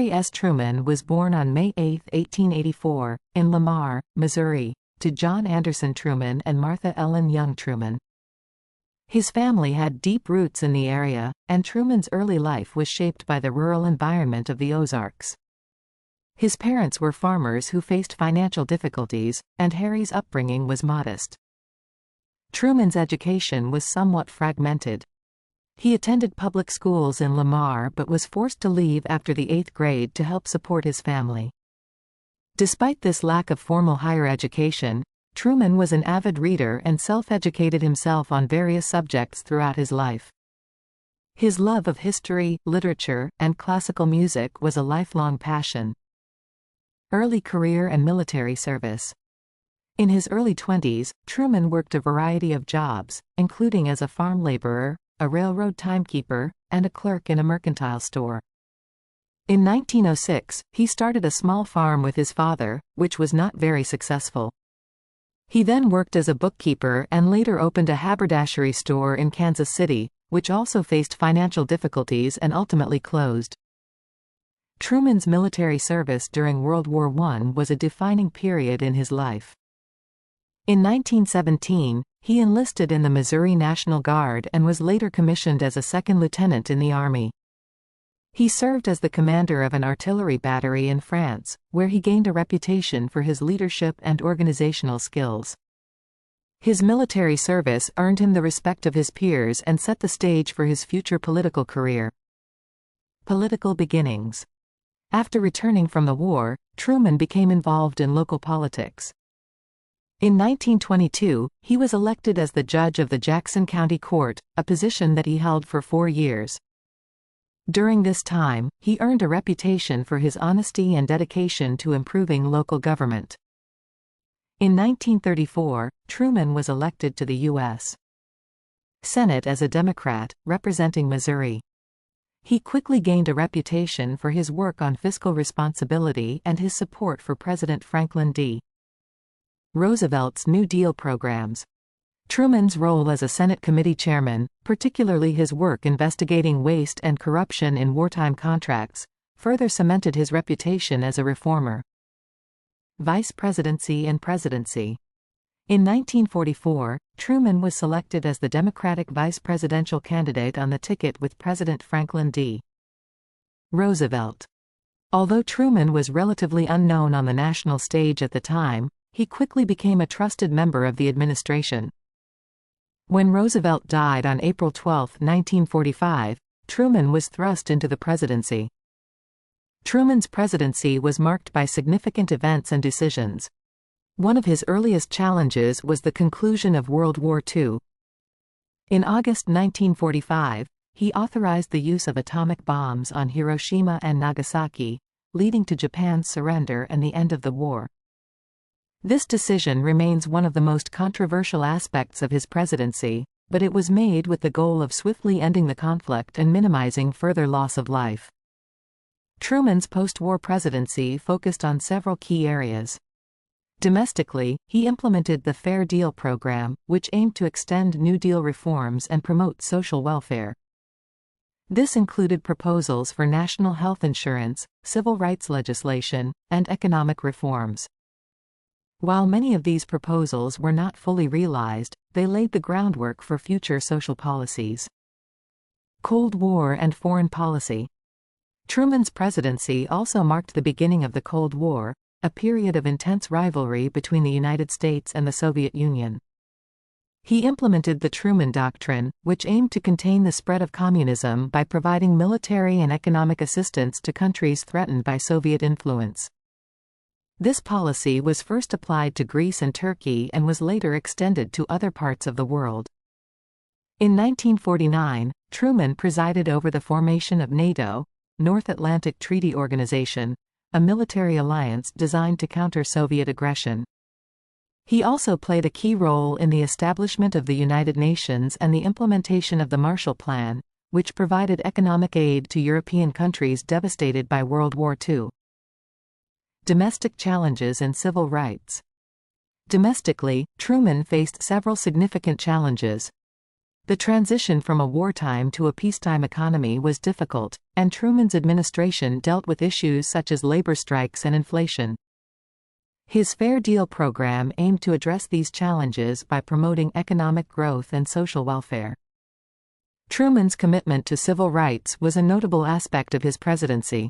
Harry S. Truman was born on May 8, 1884, in Lamar, Missouri, to John Anderson Truman and Martha Ellen Young Truman. His family had deep roots in the area, and Truman's early life was shaped by the rural environment of the Ozarks. His parents were farmers who faced financial difficulties, and Harry's upbringing was modest. Truman's education was somewhat fragmented. He attended public schools in Lamar but was forced to leave after the 8th grade to help support his family. Despite this lack of formal higher education, Truman was an avid reader and self-educated himself on various subjects throughout his life. His love of history, literature, and classical music was a lifelong passion. Early career and military service. In his early 20s, Truman worked a variety of jobs, including as a farm laborer, a railroad timekeeper, and a clerk in a mercantile store. In 1906, he started a small farm with his father, which was not very successful. He then worked as a bookkeeper and later opened a haberdashery store in Kansas City, which also faced financial difficulties and ultimately closed. Truman's military service during World War I was a defining period in his life. In 1917, he enlisted in the Missouri National Guard and was later commissioned as a second lieutenant in the Army. He served as the commander of an artillery battery in France, where he gained a reputation for his leadership and organizational skills. His military service earned him the respect of his peers and set the stage for his future political career. Political beginnings. After returning from the war, Truman became involved in local politics. In 1922, he was elected as the judge of the Jackson County Court, a position that he held for 4 years. During this time, he earned a reputation for his honesty and dedication to improving local government. In 1934, Truman was elected to the U.S. Senate as a Democrat, representing Missouri. He quickly gained a reputation for his work on fiscal responsibility and his support for President Franklin D. Roosevelt's New Deal programs. Truman's role as a Senate committee chairman, particularly his work investigating waste and corruption in wartime contracts, further cemented his reputation as a reformer. Vice presidency and presidency. In 1944, Truman was selected as the Democratic vice presidential candidate on the ticket with President Franklin D. Roosevelt. Although Truman was relatively unknown on the national stage at the time, he quickly became a trusted member of the administration. When Roosevelt died on April 12, 1945, Truman was thrust into the presidency. Truman's presidency was marked by significant events and decisions. One of his earliest challenges was the conclusion of World War II. In August 1945, he authorized the use of atomic bombs on Hiroshima and Nagasaki, leading to Japan's surrender and the end of the war. This decision remains one of the most controversial aspects of his presidency, but it was made with the goal of swiftly ending the conflict and minimizing further loss of life. Truman's post-war presidency focused on several key areas. Domestically, he implemented the Fair Deal program, which aimed to extend New Deal reforms and promote social welfare. This included proposals for national health insurance, civil rights legislation, and economic reforms. While many of these proposals were not fully realized, they laid the groundwork for future social policies. Cold War and foreign policy. Truman's presidency also marked the beginning of the Cold War, a period of intense rivalry between the United States and the Soviet Union. He implemented the Truman Doctrine, which aimed to contain the spread of communism by providing military and economic assistance to countries threatened by Soviet influence. This policy was first applied to Greece and Turkey and was later extended to other parts of the world. In 1949, Truman presided over the formation of NATO, North Atlantic Treaty Organization, a military alliance designed to counter Soviet aggression. He also played a key role in the establishment of the United Nations and the implementation of the Marshall Plan, which provided economic aid to European countries devastated by World War II. Domestic challenges and civil rights. Domestically, Truman faced several significant challenges. The transition from a wartime to a peacetime economy was difficult, and Truman's administration dealt with issues such as labor strikes and inflation. His Fair Deal program aimed to address these challenges by promoting economic growth and social welfare. Truman's commitment to civil rights was a notable aspect of his presidency.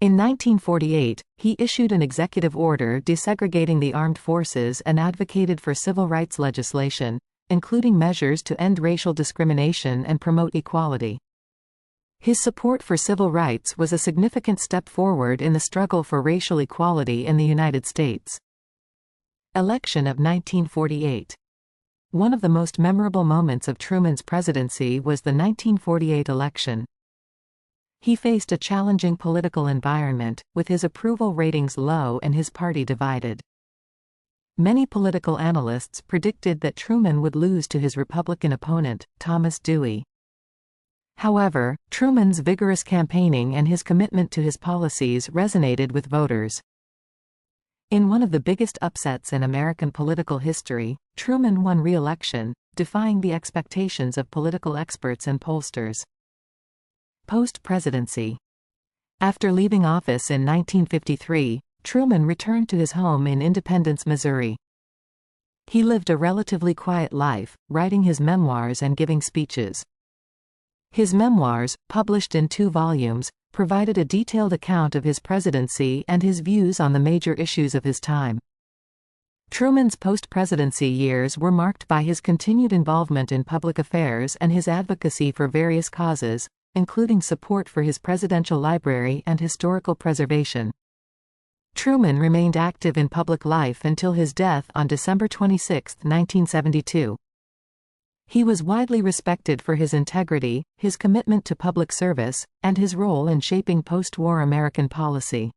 In 1948, he issued an executive order desegregating the armed forces and advocated for civil rights legislation, including measures to end racial discrimination and promote equality. His support for civil rights was a significant step forward in the struggle for racial equality in the United States. Election of 1948. One of the most memorable moments of Truman's presidency was the 1948 election. He faced a challenging political environment, with his approval ratings low and his party divided. Many political analysts predicted that Truman would lose to his Republican opponent, Thomas Dewey. However, Truman's vigorous campaigning and his commitment to his policies resonated with voters. In one of the biggest upsets in American political history, Truman won re-election, defying the expectations of political experts and pollsters. Post-presidency. After leaving office in 1953, Truman returned to his home in Independence, Missouri. He lived a relatively quiet life, writing his memoirs and giving speeches. His memoirs, published in 2 volumes, provided a detailed account of his presidency and his views on the major issues of his time. Truman's post-presidency years were marked by his continued involvement in public affairs and his advocacy for various causes, including support for his presidential library and historical preservation. Truman remained active in public life until his death on December 26, 1972. He was widely respected for his integrity, his commitment to public service, and his role in shaping post-war American policy.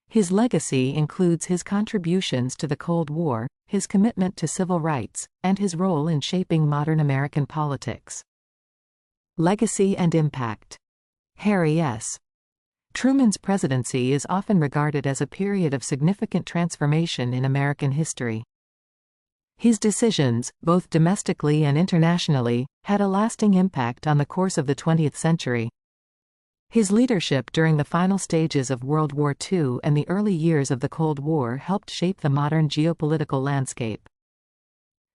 His legacy includes his contributions to the Cold War, his commitment to civil rights, and his role in shaping modern American politics. Legacy and impact. Harry S. Truman's presidency is often regarded as a period of significant transformation in American history. His decisions, both domestically and internationally, had a lasting impact on the course of the 20th century. His leadership during the final stages of World War II and the early years of the Cold War helped shape the modern geopolitical landscape.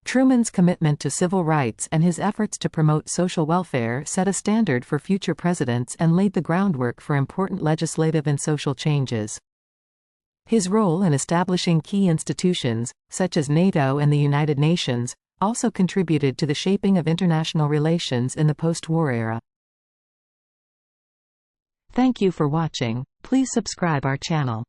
Truman's commitment to civil rights and his efforts to promote social welfare set a standard for future presidents and laid the groundwork for important legislative and social changes. His role in establishing key institutions, such as NATO and the United Nations, also contributed to the shaping of international relations in the post-war era. Thank you for watching. Please subscribe our channel.